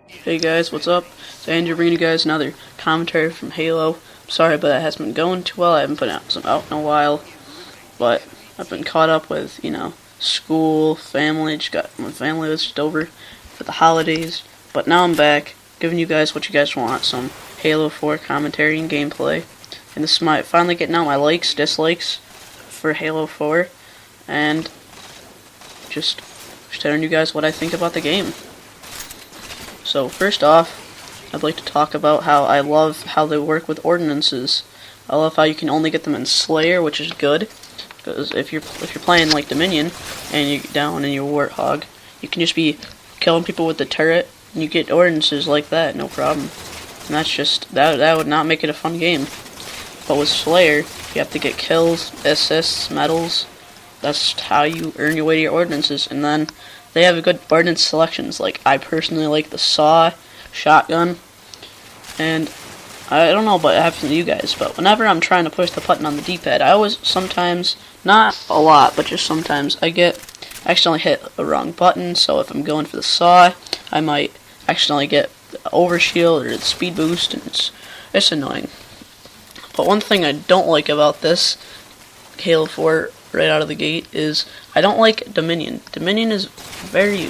Hey guys, what's up? It's Andrew bringing you guys another commentary from Halo. Sorry, but it hasn't been going too well. I haven't put some out in a while, but I've been caught up with, school, family. My family was just over for the holidays, but now I'm back, giving you guys what you guys want: some Halo 4 commentary and gameplay. And this is finally getting out my likes, dislikes for Halo 4, and just telling you guys what I think about the game. So first off, I'd like to talk about how I love how they work with ordinances. I love how you can only get them in Slayer, which is good, because if you're playing like Dominion and you get down in your Warthog, you can just be killing people with the turret, and you get ordinances like that, no problem. And that's just that would not make it a fun game. But with Slayer, you have to get kills, assists, medals. That's how you earn your way to your ordinances, and then they have a good ordnance selections. Like, I personally like the saw, shotgun, and I don't know about it happens to you guys, but whenever I'm trying to push the button on the D-pad, I always sometimes, not a lot, but just sometimes, I accidentally hit a wrong button. So if I'm going for the saw, I might accidentally get the overshield or the speed boost, and it's annoying. But one thing I don't like about this Halo 4 right out of the gate is I don't like Dominion. Dominion is very,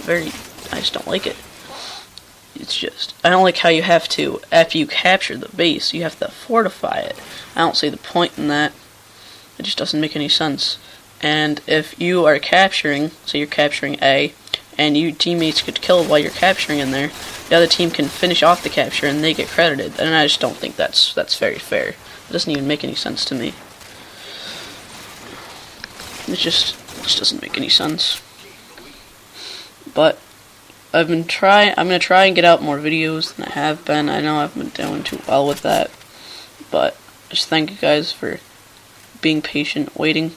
I just don't like it. It's just, I don't like how you have to, after you capture the base, you have to fortify it. I don't see the point in that. It just doesn't make any sense. And if you are capturing, so you're capturing A, and your teammates get killed while you're capturing in there, the other team can finish off the capture and they get credited. And I just don't think that's very fair. It doesn't even make any sense to me. It just doesn't make any sense. But I'm gonna try and get out more videos than I have been. I know I've been doing too well with that, but just thank you guys for being patient, waiting.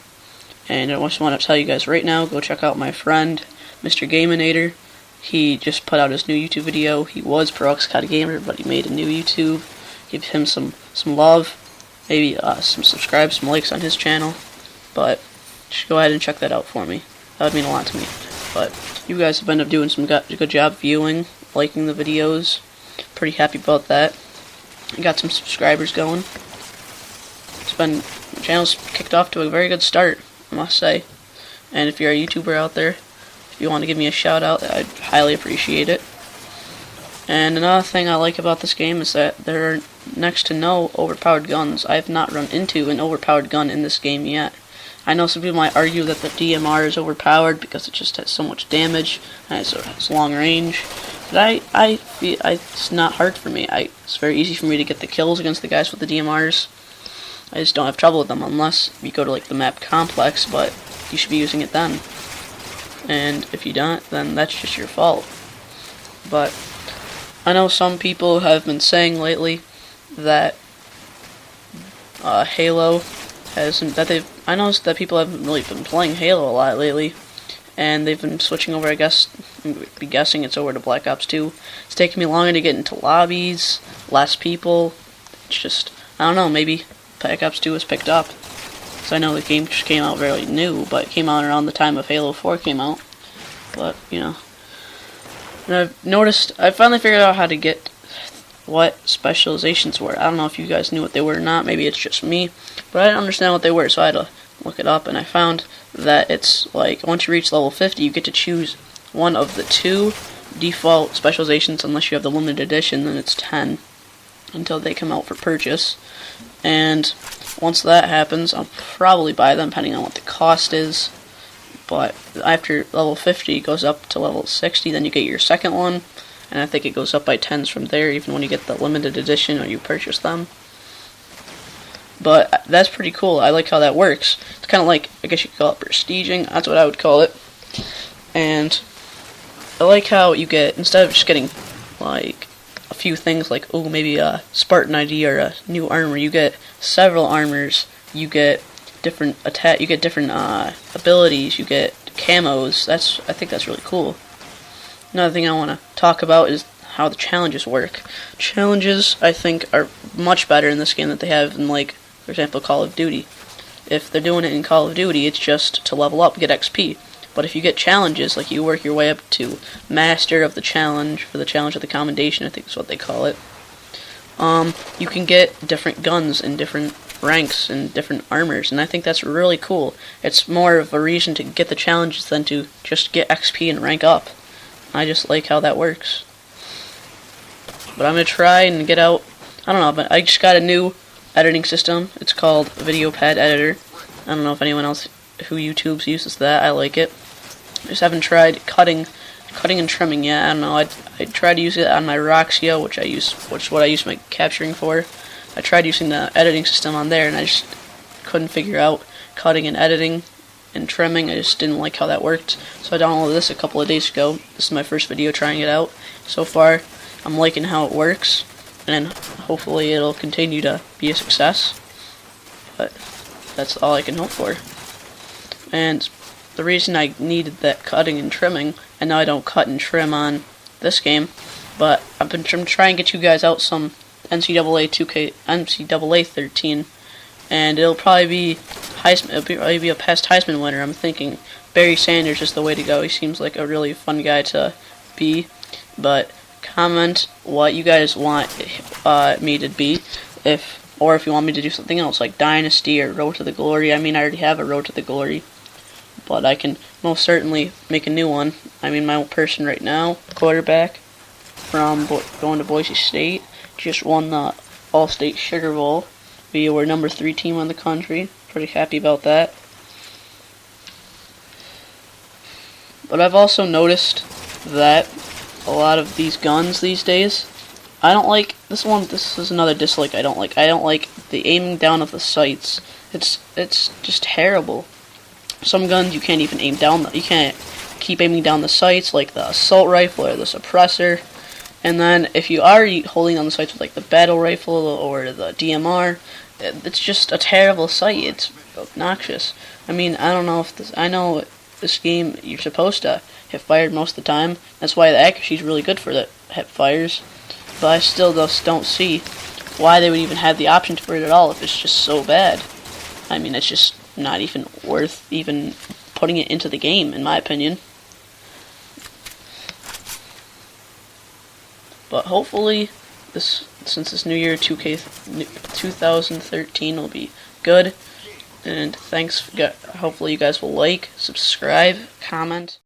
And I just want to tell you guys right now, go check out my friend MrGaMenater. He just put out his new YouTube video. He was MrGaMenater, but he made a new YouTube. Give him some love, maybe some subscribes, some likes on his channel. But just go ahead and check that out for me. That would mean a lot to me. But you guys have been doing some good job viewing, liking the videos. Pretty happy about that. I got some subscribers going. My channel's kicked off to a very good start, I must say. And if you're a YouTuber out there, if you want to give me a shout out, I'd highly appreciate it. And another thing I like about this game is that there are next to no overpowered guns. I have not run into an overpowered gun in this game yet. I know some people might argue that the DMR is overpowered because it just has so much damage and it's long range, but I feel it's not hard for me. It's very easy for me to get the kills against the guys with the DMRs. I just don't have trouble with them unless you go to like the map complex, but you should be using it then. And if you don't, then that's just your fault. But I know some people have been saying lately that Halo I noticed that people haven't really been playing Halo a lot lately, and they've been switching over. I guess I'm guessing it's over to Black Ops 2. It's taking me longer to get into lobbies, less people. It's just, I don't know, maybe Black Ops 2 was picked up. So I know the game just came out very new, but it came out around the time of Halo 4 came out. But, and I finally figured out how to get what specializations were. I don't know if you guys knew what they were or not. Maybe it's just me, but I didn't understand what they were, so I had to look it up, and I found that it's like once you reach level 50, you get to choose one of the 2 default specializations. Unless you have the limited edition, then it's 10 until they come out for purchase. And once that happens, I'll probably buy them depending on what the cost is. But after level 50, it goes up to level 60, then you get your second one. And I think it goes up by 10s from there, even when you get the limited edition or you purchase them. But that's pretty cool. I like how that works. It's kind of like, I guess you could call it prestiging. That's what I would call it. And I like how you get, instead of just getting like a few things like, oh, maybe a Spartan ID or a new armor, you get several armors. You get different abilities. You get camos. I think that's really cool. Another thing I want to talk about is how the challenges work. Challenges, I think, are much better in this game than they have in, like, for example, Call of Duty. If they're doing it in Call of Duty, it's just to level up, get XP. But if you get challenges, like you work your way up to master of the challenge, for the challenge of the commendation, I think is what they call it, you can get different guns and different ranks and different armors, and I think that's really cool. It's more of a reason to get the challenges than to just get XP and rank up. I just like how that works. But I'm going to try and get out, I don't know, but I just got a new editing system. It's called VideoPad Editor. I don't know if anyone else who YouTubes uses that. I like it. I just haven't tried cutting and trimming yet. I don't know. I tried to use it on my Roxio, which is what I use my capturing for. I tried using the editing system on there, and I just couldn't figure out cutting and editing and trimming. I just didn't like how that worked. So I downloaded this a couple of days ago. This is my first video trying it out. So far, I'm liking how it works, and hopefully it'll continue to be a success. But that's all I can hope for. And the reason I needed that cutting and trimming, I know I don't cut and trim on this game, but I've been trying to get you guys out some NCAA 13, and it'll probably be a past Heisman winner. I'm thinking Barry Sanders is the way to go. He seems like a really fun guy to be. But comment what you guys want me to be, or if you want me to do something else like Dynasty or Road to the Glory. I mean, I already have a Road to the Glory, but I can most certainly make a new one. I mean, my person right now, quarterback from going to Boise State, just won the All-State Sugar Bowl. We were number 3 team in the country. Pretty happy about that. But I've also noticed that a lot of these guns these days, I don't like this one. This is another dislike I don't like. I don't like the aiming down of the sights. It's just terrible. Some guns you can't even aim down. You can't keep aiming down the sights, like the assault rifle or the suppressor. And then if you are holding on the sights with like the battle rifle or the DMR, it's just a terrible sight. It's obnoxious. I mean, I don't know if this. I know this game you're supposed to hit fired most of the time. That's why the accuracy is really good for the hip fires. But I still just don't see why they would even have the option for it at all if it's just so bad. I mean, it's just not even worth even putting it into the game, in my opinion. But hopefully, since this new year, 2013 will be good. And thanks. Hopefully, you guys will like, subscribe, comment.